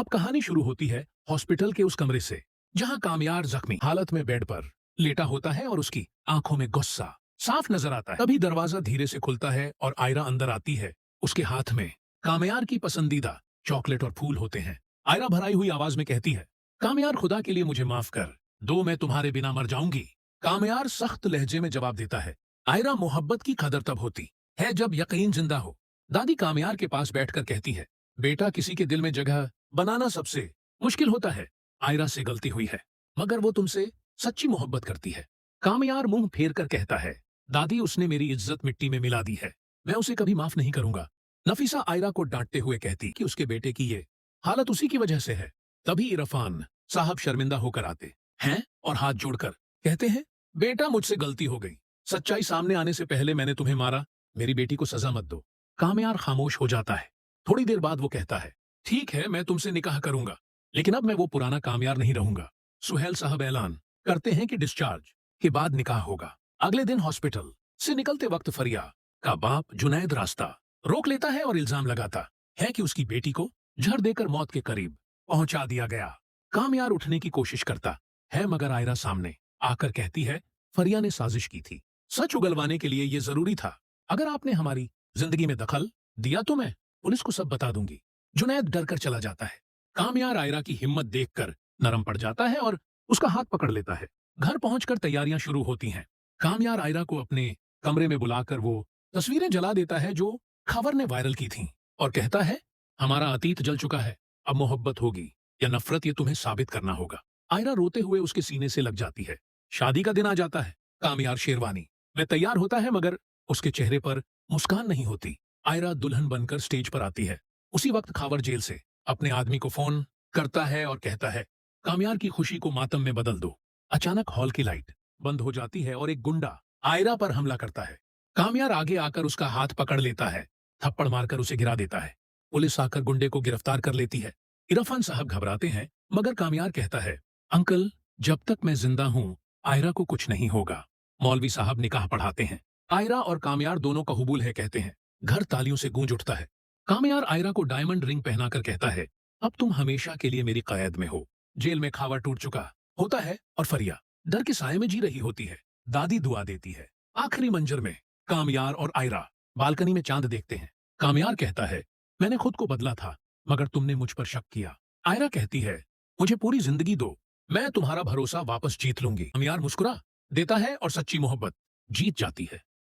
अब कहानी शुरू होती है हॉस्पिटल के उस कमरे से, जहां कामयार जख्मी हालत में बेड पर लेटा होता है और उसकी आंखों में गुस्सा साफ नजर आता है। तभी दरवाजा धीरे से खुलता है और आयरा अंदर आती है। उसके हाथ में कामयार की पसंदीदा चॉकलेट और फूल होते हैं। आयरा भराई हुई आवाज में कहती है, कामयार खुदा के लिए मुझे माफ कर दो, मैं तुम्हारे बिना मर जाऊंगी। कामयार सख्त लहजे में जवाब देता है, आयरा मोहब्बत की कदर तब होती है जब यकीन जिंदा हो। दादी कामयार के पास बैठकर कहती है, बेटा किसी के दिल में जगह बनाना सबसे मुश्किल होता है। आयरा से गलती हुई है, मगर वो तुमसे सच्ची मोहब्बत करती है। कामयार मुंह फेर कर कहता है, दादी उसने मेरी इज्जत मिट्टी में मिला दी है, मैं उसे कभी माफ नहीं करूंगा। नफीसा आयरा को डांटते हुए कहती कि उसके बेटे की ये हालत उसी की वजह से है। तभी इरफान साहब शर्मिंदा होकर आते हैं और हाथ जोड़कर कहते हैं, बेटा मुझसे गलती हो गई, सच्चाई सामने आने से पहले मैंने तुम्हें मारा, मेरी बेटी को सजा मत दो। कामयार खामोश हो जाता है। थोड़ी देर बाद वो कहता है, ठीक है मैं तुमसे निकाह करूंगा, लेकिन अब मैं वो पुराना कामयार नहीं रहूंगा। सुहेल साहब ऐलान करते हैं कि डिस्चार्ज के बाद निकाह होगा। अगले दिन हॉस्पिटल से निकलते वक्त फरिया का बाप जुनैद रास्ता रोक लेता है और इल्जाम लगाता है कि उसकी बेटी को जहर देकर मौत के करीब पहुंचा दिया गया। कामयार उठने की कोशिश करता है, मगर आयरा सामने आकर कहती है, फरिया ने साजिश की थी, सच उगलवाने के लिए यह जरूरी था। अगर आपने हमारी जिंदगी में दखल दिया तो मैं पुलिस को सब बता दूंगी। जुनैद डर कर चला जाता है। कामयार आयरा की हिम्मत देखकर नरम पड़ जाता है और उसका हाथ पकड़ लेता है। घर पहुंचकर तैयारियां शुरू होती हैं। कामयार आयरा को अपने कमरे में बुलाकर वो तस्वीरें जला देता है जो खबर ने वायरल की थीं और कहता है, हमारा अतीत जल चुका है, अब मोहब्बत होगी या नफरत, ये तुम्हें साबित करना होगा। आयरा रोते हुए उसके सीने से लग जाती है। शादी का दिन आ जाता है। कामयार शेरवानी में तैयार होता है, मगर उसके चेहरे पर मुस्कान नहीं होती। आयरा दुल्हन बनकर स्टेज पर आती है। उसी वक्त खावर जेल से अपने आदमी को फोन करता है और कहता है, कामयार की खुशी को मातम में बदल दो। अचानक हॉल की लाइट बंद हो जाती है और एक गुंडा आयरा पर हमला करता है। कामयार आगे आकर उसका हाथ पकड़ लेता है, थप्पड़ मारकर उसे गिरा देता है। पुलिस आकर गुंडे को गिरफ्तार कर लेती है। इरफान साहब घबराते हैं, मगर कामयार कहता है, अंकल जब तक मैं जिंदा हूं आयरा को कुछ नहीं होगा। मौलवी साहब निकाह पढ़ाते हैं। आयरा और कामयार दोनों कबूल है कहते हैं। घर तालियों से गूंज उठता है। कामयार आयरा को डायमंड रिंग पहनाकर कहता है, अब तुम हमेशा के लिए मेरी कैद में हो। जेल में खावा टूट चुका होता है और फरिया डर के साए में जी रही होती है। दादी दुआ देती है। आखिरी मंजर में कामयार और आयरा बालकनी में चांद देखते हैं। कामयार कहता है, मैंने खुद को बदला था, मगर तुमने मुझ पर शक किया। आयरा कहती है, मुझे पूरी जिंदगी दो, मैं तुम्हारा भरोसा वापस जीत लूंगी। कामयार मुस्कुरा देता है और सच्ची मोहब्बत जीत जाती है।